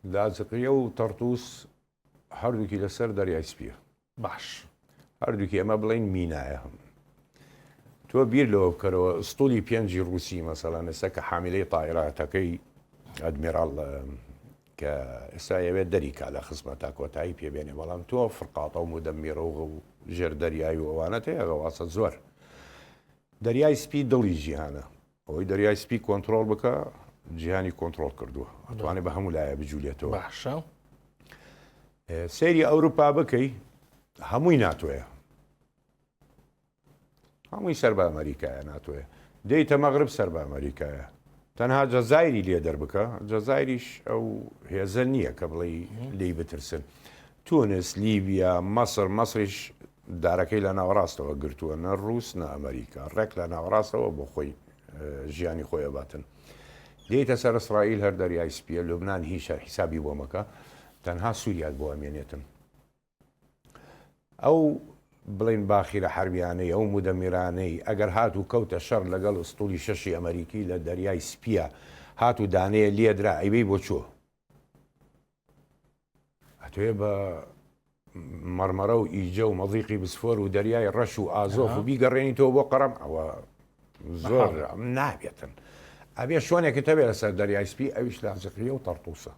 لاجقیە و تەرتوس هەردووکی لەسەر دەریای سپیە. باش هەردووکی ئەمە بڵین مینایە هەم. تۆ بیر لەوە بکەرەوە ئستولی پێنجی رووسی مەسەڵەن ئێستا کە حامیلەی تایراتەکەی ئەدمیراڵ کە ئێستا ئەوێت دەریکا لە خزمەتا کۆتایی پێبێنێ، بەڵام تۆ فرقاتە و مودەمیرەوە و ژێر دەریایی و ئەوانە تێغەواسە زۆر. دەریای سپی دڵی جیهانە، ئەوەی دەریای سپی کۆنتترۆل بکە جیهانی کۆنتترۆل کردووە، ئەتوانێت بە هەموو لایە بجوولێتەوە. باشە سەیری ئەوروپا بکەی هەمووی ناتوێە، هەمووی سەر بە ئەمریکایە ناتوێ، دەیتە مەغرب سەر بە ئەمریکایە، تەنها جەزایری لێ دەربکە، جەزایریش ئەو هێزە نییە کە بڵێ لی بترسن. تونس، لیبیا، مەسر، مەسریش دارەکەی لە ناوەڕاستەوە گرتووە، نە ڕووس نە ئەمریکا، ڕێک لە ناوەڕاستەوە بۆ خۆی ژیانی خۆی ئەباتن. دێتە سەر ئیسرائیل هەر دەریای سپیە، لوبنان هیچ حیسابی بۆ مەکە، تەنها سووریات بۆ ئەمێنێتن. ئەو بڵین باخیرە حربیانەی ئەو مودەمیرانەی ئەگەر هات و کەوتە شەڕ لەگەڵ ئستولی شەشی ئەمریکی لە دەریای سپیە هات و دانەیە لێدرا ئەیبەی بۆ چۆ؟ ئەتوێ بە مەرمەرە و ئیجە و مەڵیقی بسفۆر و دەریای ڕەش و ئازۆف و بیگەڕێنیتەوە بۆ قەڕەم، ئەوە زۆر نابێتن. ئەبێ شوێنێکت هەبێ لەسەر دەریای سپی، ئەویش لاجقیە و تەرتووسە.